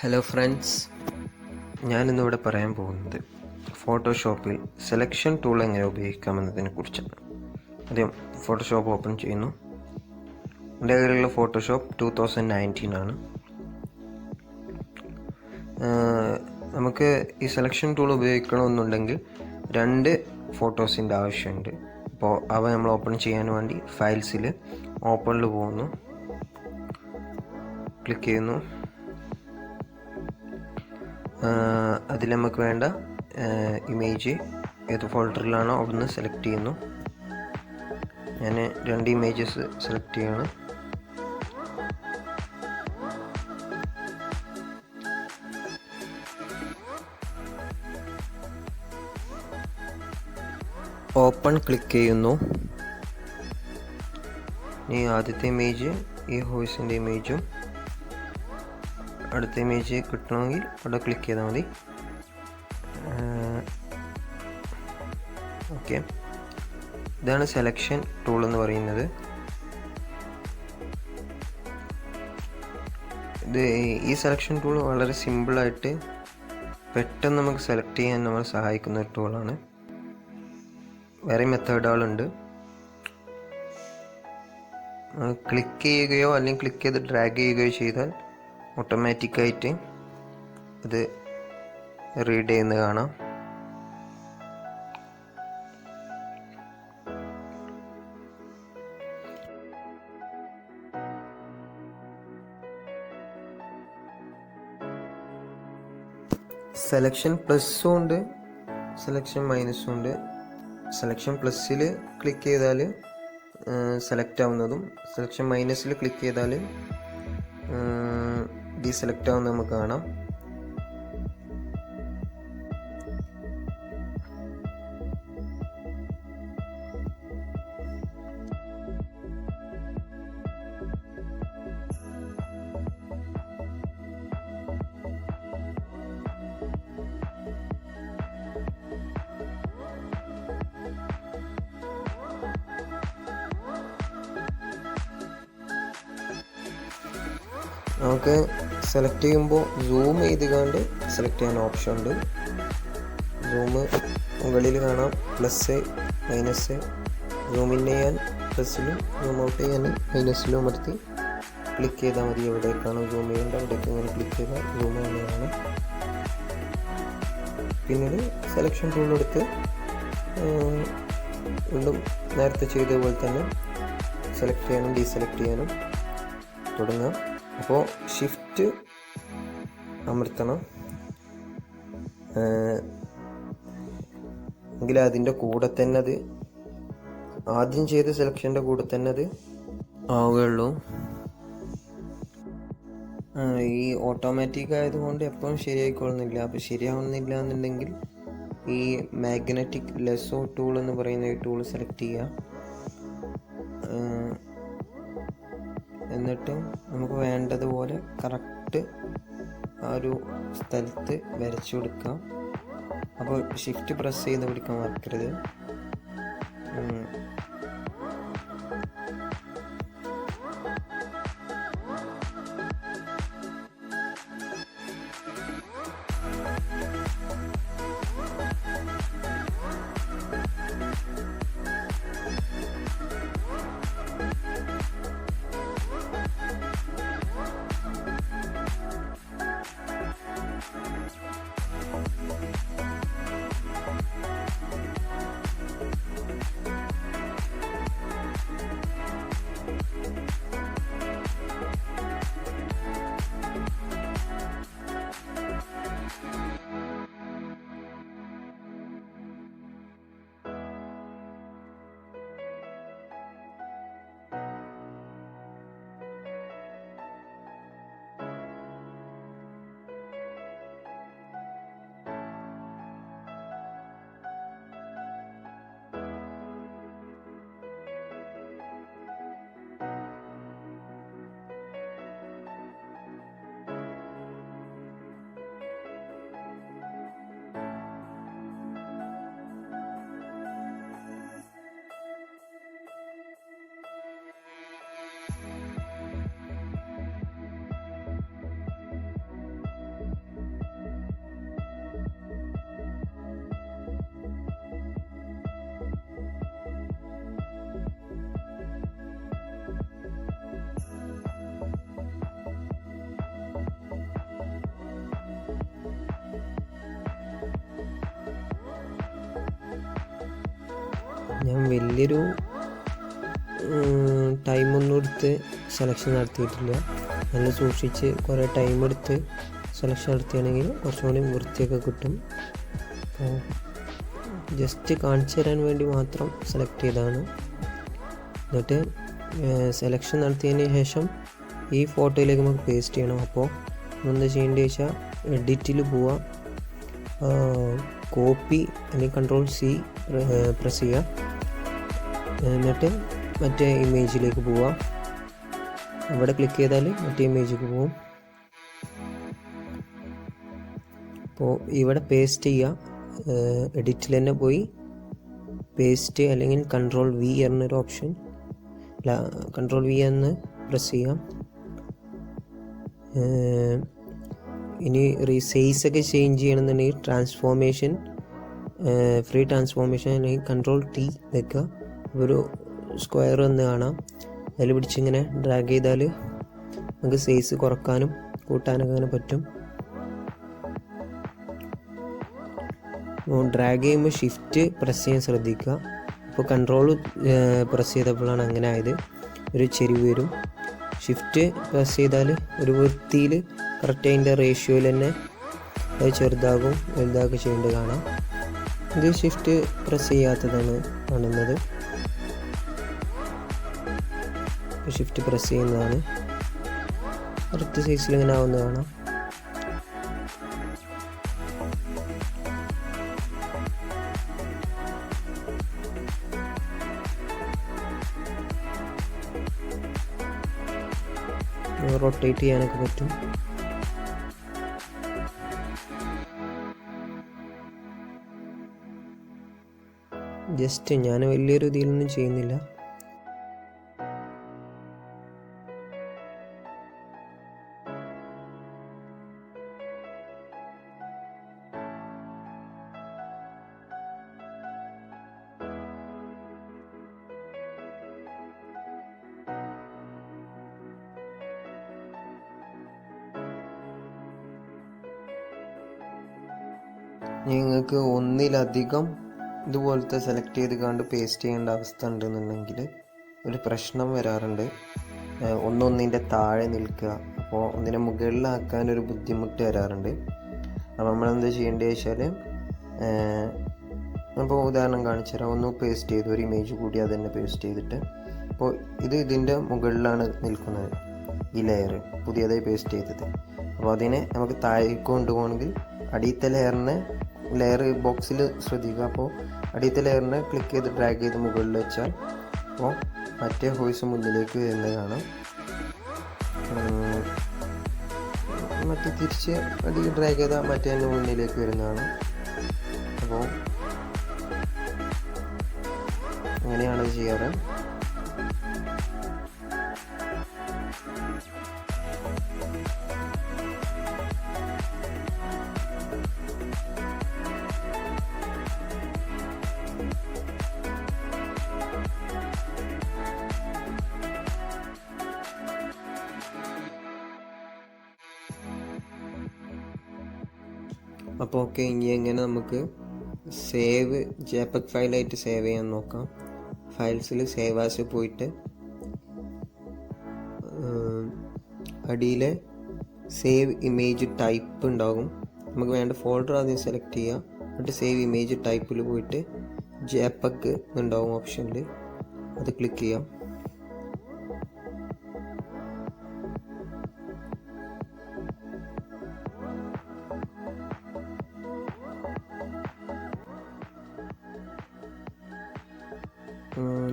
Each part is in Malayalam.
ഹലോ ഫ്രണ്ട്സ്, ഞാനിന്നിവിടെ പറയാൻ പോകുന്നത് ഫോട്ടോഷോപ്പിൽ സെലക്ഷൻ ടൂൾ എങ്ങനെ ഉപയോഗിക്കാമെന്നതിനെ കുറിച്ചാണ്. ആദ്യം ഫോട്ടോഷോപ്പ് ഓപ്പൺ ചെയ്യുന്നു. എൻ്റെ കയ്യിലുള്ള ഫോട്ടോഷോപ്പ് 2019 ആണ്. നമുക്ക് ഈ സെലക്ഷൻ ടൂൾ ഉപയോഗിക്കണമെന്നുണ്ടെങ്കിൽ 2 ഫോട്ടോസിൻ്റെ ആവശ്യമുണ്ട്. അപ്പോൾ അവ നമ്മൾ ഓപ്പൺ ചെയ്യാൻ വേണ്ടി ഫയൽസിൽ ഓപ്പണിൽ പോകുന്നു, ക്ലിക്ക് ചെയ്യുന്നു. അതിൽ നമുക്ക് വേണ്ട ഇമേജ് ഏത് ഫോൾഡറിലാണോ അവിടുന്ന് സെലക്ട് ചെയ്യുന്നു. ഞാൻ 2 ഇമേജസ് സെലക്ട് ചെയ്യാണ്. ഓപ്പൺ ക്ലിക്ക് ചെയ്യുന്നു. ഈ ആദ്യത്തെ ഇമേജ് ഈ ഹോഴ്സിൻ്റെ ഇമേജും അടുത്ത ഇമേജ് കിട്ടണമെങ്കിൽ അവിടെ ക്ലിക്ക് ചെയ്താൽ മതി. ഓക്കെ, ഇതാണ് സെലക്ഷൻ ടൂൾ എന്ന് പറയുന്നത്. ഈ സെലക്ഷൻ ടൂൾ വളരെ സിമ്പിളായിട്ട് പെട്ടെന്ന് നമുക്ക് സെലക്ട് ചെയ്യാൻ നമ്മളെ സഹായിക്കുന്ന ഒരു ടൂളാണ്. വേറെ മെത്തേഡുകളുണ്ട്. ക്ലിക്ക് ചെയ്യുകയോ അല്ലെങ്കിൽ ക്ലിക്ക് ചെയ്ത് ഡ്രാഗ് ചെയ്യുകയോ ചെയ്താൽ ഓട്ടോമാറ്റിക്കായിട്ട് അത് റീഡ് ചെയ്യുന്നത് കാണാം. സെലക്ഷൻ പ്ലസ്സും ഉണ്ട്, സെലക്ഷൻ മൈനസും ഉണ്ട്. സെലക്ഷൻ പ്ലസ്സിൽ ക്ലിക്ക് ചെയ്താൽ സെലക്ട് ആവുന്നതും സെലക്ഷൻ മൈനസിൽ ക്ലിക്ക് ചെയ്താൽ ഡീസെലക്ട് ആവുന്നത് നമുക്ക് കാണാം. നമുക്ക് സെലക്ട് ചെയ്യുമ്പോൾ സൂം ചെയ്ത് കണ്ട് സെലക്ട് ചെയ്യാൻ ഓപ്ഷൻ ഉണ്ട്. സൂം മുകളിൽ കാണാം, പ്ലസ് മൈനസ്. സൂം ഇൻ ചെയ്യാൻ പ്ലസ്സിലും സൂം ഔട്ട് ചെയ്യാൻ മൈനസിലും അമർത്തി ക്ലിക്ക് ചെയ്താൽ മതി. എവിടേക്കാണോ സൂം ചെയ്യേണ്ടത് അവിടേക്ക് ഇങ്ങനെ ക്ലിക്ക് ചെയ്താൽ സൂം ചെയ്യുന്നതാണ്. പിന്നീട് സെലക്ഷൻ ടൂൾ എടുത്ത് വീണ്ടും നേരത്തെ ചെയ്ത പോലെ തന്നെ സെലക്ട് ചെയ്യാനും ഡീസെലക്ട് ചെയ്യാനും തുടങ്ങാം. അപ്പോൾ ഷിഫ്റ്റ് അമർത്തണം. എങ്കിൽ അതിൻ്റെ കൂടെ തന്നെ അത് ആദ്യം ചെയ്ത സെലക്ഷൻ്റെ കൂടെ തന്നെ അത് ആവുകയുള്ളൂ. ഈ ഓട്ടോമാറ്റിക് ആയതുകൊണ്ട് എപ്പോഴും ശരിയായിക്കൊള്ളുന്നില്ല. അപ്പോൾ ശരിയാവുന്നില്ല എന്നുണ്ടെങ്കിൽ ഈ മാഗ്നറ്റിക് ലെസോ ടൂൾ എന്ന് പറയുന്ന ഈ ടൂൾ സെലക്ട് ചെയ്യുക. എന്നിട്ട് നമുക്ക് വേണ്ടതുപോലെ കറക്റ്റ് ആ ഒരു സ്ഥലത്ത് വരച്ചു കൊടുക്കാം. അപ്പോൾ ഷിഫ്റ്റ് പ്രസ് ചെയ്ത് പിടിക്കാൻ മറക്കരുത്. ഞാൻ വലിയൊരു ടൈമൊന്നും എടുത്ത് സെലക്ഷൻ നടത്തിയിട്ടില്ല. നല്ല സൂക്ഷിച്ച് കുറേ ടൈം എടുത്ത് സെലക്ഷൻ നടത്തുകയാണെങ്കിൽ കുറച്ചും കൂടി വൃത്തിയൊക്കെ കിട്ടും. അപ്പോൾ ജസ്റ്റ് കാണിച്ചു തരാൻ വേണ്ടി മാത്രം സെലക്ട് ചെയ്തതാണ്. എന്നിട്ട് സെലക്ഷൻ നടത്തിയതിന് ശേഷം ഈ ഫോട്ടോയിലേക്ക് നമുക്ക് പേസ്റ്റ് ചെയ്യണം. അപ്പോൾ എന്താ ചെയ്യേണ്ടത് വെച്ചാൽ എഡിറ്റിൽ പോവാം, കോപ്പി അല്ലെങ്കിൽ Ctrl+C പ്രസ് ചെയ്യുക. എന്നിട്ട് മറ്റേ ഇമേജിലേക്ക് പോവാം. അവിടെ ക്ലിക്ക് ചെയ്താൽ മറ്റേ ഇമേജിലേക്ക് പോവും. അപ്പോൾ ഇവിടെ പേസ്റ്റ് ചെയ്യുക. എഡിറ്റിൽ തന്നെ പോയി പേസ്റ്റ് അല്ലെങ്കിൽ Ctrl+V എന്നൊരു ഓപ്ഷൻ, Ctrl+V എന്ന് പ്രസ് ചെയ്യാം. ഇനി സൈസൊക്കെ ചേഞ്ച് ചെയ്യണമെന്നുണ്ടെങ്കിൽ ട്രാൻസ്ഫോർമേഷൻ, ഫ്രീ ട്രാൻസ്ഫോർമേഷൻ അല്ലെങ്കിൽ Ctrl+T വെക്കുക. ഒരു സ്ക്വയർ എന്ന് കാണാം, അതിൽ പിടിച്ചിങ്ങനെ ഡ്രാഗ് ചെയ്താൽ നമുക്ക് സൈസ് കുറക്കാനും കൂട്ടാനൊക്കെ അങ്ങനെ പറ്റും. ഡ്രാഗ് ചെയ്യുമ്പോൾ ഷിഫ്റ്റ് പ്രസ് ചെയ്യാൻ ശ്രദ്ധിക്കുക. അപ്പോൾ കൺട്രോൾ പ്രസ് ചെയ്തപ്പോഴാണ് അങ്ങനെ ആയത്. ഒരു ചെരിവ് വരും. ഷിഫ്റ്റ് പ്രസ് ചെയ്താൽ ഒരു വൃത്തിയിൽ കറക്റ്റ് അതിൻ്റെ റേഷ്യോയിൽ തന്നെ അത് ചെറുതാകും വലുതാകും ചെയ്യേണ്ടത് കാണാം. ഇത് ഷിഫ്റ്റ് പ്രസ് ചെയ്യാത്തതാണ് കാണുന്നത്. ഷിഫ്റ്റ് പ്രസ് ചെയ്യുന്നതാണ് കറക്റ്റ് സൈസിൽ ഇങ്ങനെ ആവുന്നത് കാണാം. റൊട്ടേറ്റ് ചെയ്യാനൊക്കെ പറ്റും. ജസ്റ്റ് ഞാൻ വലിയൊരു ഇതിലൊന്നും ചെയ്യുന്നില്ല. നിങ്ങൾക്ക് ഒന്നിലധികം ഇതുപോലത്തെ സെലക്ട് ചെയ്ത് കണ്ട് പേസ്റ്റ് ചെയ്യേണ്ട അവസ്ഥ ഉണ്ടെന്നുണ്ടെങ്കിൽ ഒരു പ്രശ്നം വരാറുണ്ട്. ഒന്നൊന്നിൻ്റെ താഴെ നിൽക്കുക. അപ്പോൾ ഒന്നിനെ മുകളിലാക്കാനൊരു ബുദ്ധിമുട്ട് വരാറുണ്ട്. അപ്പോൾ നമ്മളെന്താ ചെയ്യേണ്ടത് വെച്ചാൽ, അപ്പോൾ ഉദാഹരണം കാണിച്ചു തരാം. ഒന്ന് പേസ്റ്റ് ചെയ്തു, ഒരു ഇമേജ് കൂടി അത് തന്നെ പേസ്റ്റ് ചെയ്തിട്ട്, അപ്പോൾ ഇതിൻ്റെ മുകളിലാണ് നിൽക്കുന്നത് ഈ ലെയർ പുതിയതായി പേസ്റ്റ് ചെയ്തത്. അപ്പോൾ അതിനെ നമുക്ക് താഴേക്ക് കൊണ്ടുപോകണമെങ്കിൽ അടിയത്തെ ലെയർ ബോക്സിൽ ശ്രദ്ധിക്കുക. അപ്പോൾ അടിയത്തെ ലെയറിനെ ക്ലിക്ക് ചെയ്ത് ഡ്രാഗ് ചെയ്ത് മുകളിൽ വെച്ചാൽ അപ്പോൾ മറ്റേ വോയിസ് മുന്നിലേക്ക് വരുന്നത് കാണാം. മറ്റേ തിരിച്ച് അടി ഡ്രാഗ് ചെയ്താൽ മറ്റേ മുന്നിലേക്ക് വരുന്നതാണ്. അപ്പോൾ അങ്ങനെയാണ് ചെയ്യാറ്. അപ്പോൾ ഓക്കെ, ഇനി എങ്ങനെ നമുക്ക് സേവ് JPEG ഫയലായിട്ട് സേവ് ചെയ്യാൻ നോക്കാം. ഫയൽസിൽ സേവ് ആസ് പോയിട്ട് അടിയിലെ സേവ് ഇമേജ് ടൈപ്പ് ഉണ്ടാകും. നമുക്ക് വേണ്ട ഫോൾഡർ ആദ്യം സെലക്ട് ചെയ്യുക. എന്നിട്ട് സേവ് ഇമേജ് ടൈപ്പിൽ പോയിട്ട് JPEG ഉണ്ടാകും ഓപ്ഷനിൽ, അത് ക്ലിക്ക് ചെയ്യാം.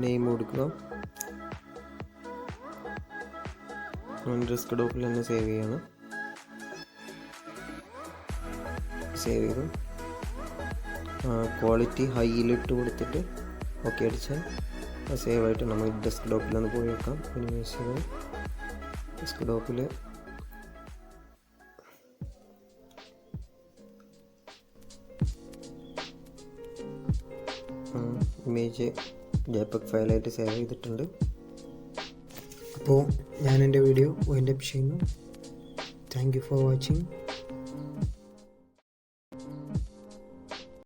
നെയിം കൊടുക്കുക. ഡെസ്ക്ടോപ്പിൽ തന്നെ സേവ് ചെയ്യണം. സേവ് ചെയ്തു ക്വാളിറ്റി ഹൈയിലിട്ട് കൊടുത്തിട്ട് ഓക്കെ അടിച്ചാൽ സേവ് ആയിട്ട് നമ്മൾ ഡെസ്ക്ടോപ്പിലൊന്ന് പോയി വെക്കാം. ഡെസ്ക്ടോപ്പിൽ ഇമേജ് JPEG ഫയലായിട്ട് സേവ് ചെയ്തിട്ടുണ്ട്. അപ്പോൾ ഞാൻ എൻ്റെ വീഡിയോ വൈൻഡ് അപ്പ് ചെയ്യുന്നു. Thank you for watching.